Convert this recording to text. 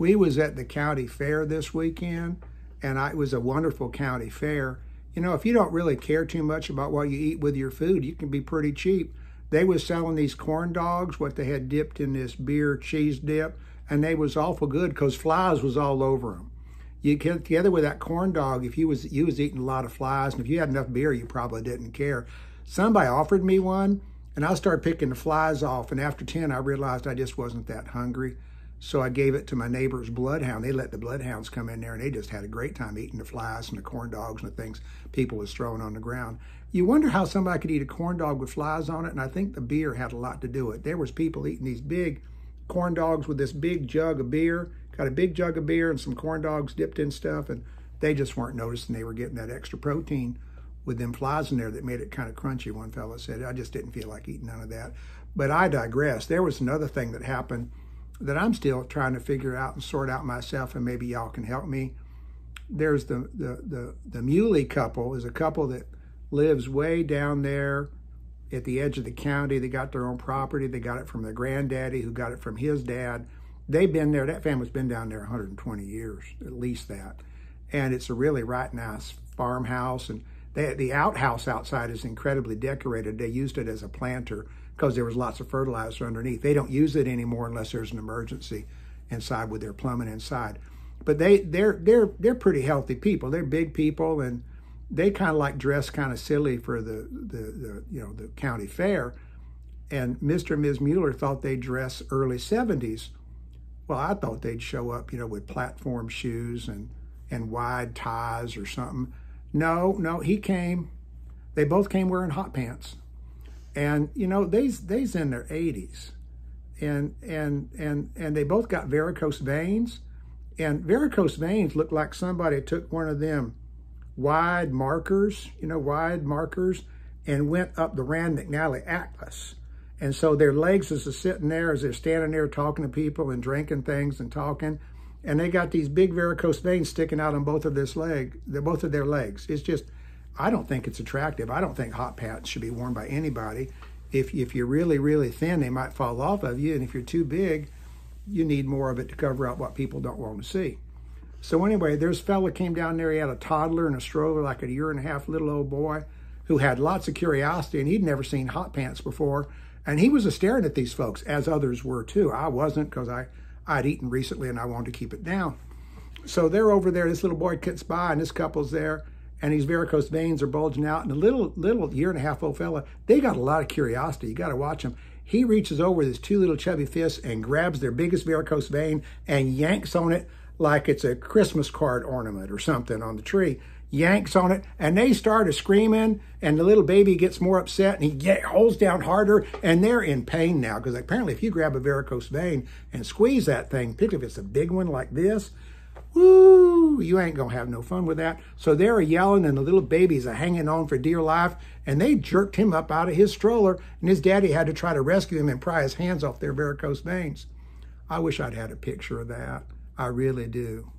We was at the county fair this weekend, and it was a wonderful county fair. You know, if you don't really care too much about what you eat with your food, you can be pretty cheap. They was selling these corn dogs, what they had dipped in this beer cheese dip, and they was awful good because flies was all over them. You get together with that corn dog, if you was eating a lot of flies, and if you had enough beer, you probably didn't care. Somebody offered me one, and I started picking the flies off, and after 10, I realized I just wasn't that hungry. So I gave it to my neighbor's bloodhound. They let the bloodhounds come in there, and they just had a great time eating the flies and the corn dogs and the things people was throwing on the ground. You wonder how somebody could eat a corn dog with flies on it, and I think the beer had a lot to do with it. There was people eating these big corn dogs with this big jug of beer, got a big jug of beer and some corn dogs dipped in stuff, and they just weren't noticing they were getting that extra protein with them flies in there that made it kind of crunchy, one fellow said. I just didn't feel like eating none of that. But I digress. There was another thing that happened that I'm still trying to figure out and sort out myself, and maybe y'all can help me. There's the Muley couple, is a couple that lives way down there at the edge of the county. They got their own property. They got it from their granddaddy, who got it from his dad. They've been there, that family's been down there 120 years, at least that. And it's a really right nice farmhouse, and the outhouse outside is incredibly decorated. They used it as a planter because there was lots of fertilizer underneath. They don't use it anymore unless there's an emergency inside with their plumbing inside. But they're pretty healthy people. They're big people, and they kind of like dress kind of silly for the county fair. And Mr. and Ms. Mueller thought they'd dress early 70s. Well, I thought they'd show up, with platform shoes and wide ties or something. No, they both came wearing hot pants. And, they's in their 80s. And they both got varicose veins. And varicose veins look like somebody took one of them wide markers, and went up the Rand McNally Atlas. And so their legs is sitting there as they're standing there talking to people and drinking things and talking. And they got these big varicose veins sticking out on both of their legs. It's just, I don't think it's attractive. I don't think hot pants should be worn by anybody. If you're really, really thin, they might fall off of you. And if you're too big, you need more of it to cover up what people don't want to see. So anyway, there's a fella came down there. He had a toddler and a stroller, like a 1.5-year-old little old boy, who had lots of curiosity, and he'd never seen hot pants before. And he was staring at these folks, as others were too. I wasn't, because I'd eaten recently and I wanted to keep it down. So they're over there. This little boy gets by, and this couple's there, and these varicose veins are bulging out. And the little 1.5-year-old fella, they got a lot of curiosity. You got to watch them. He reaches over with his two little chubby fists and grabs their biggest varicose vein and yanks on it like it's a Christmas card ornament or something on the tree. Yanks on it, and they started screaming, and the little baby gets more upset, and he holds down harder, and they're in pain now, because apparently if you grab a varicose vein and squeeze that thing, particularly if it's a big one like this, woo, you ain't gonna have no fun with that. So they're yelling, and the little babies are hanging on for dear life, and they jerked him up out of his stroller, and his daddy had to try to rescue him and pry his hands off their varicose veins. I wish I'd had a picture of that. I really do.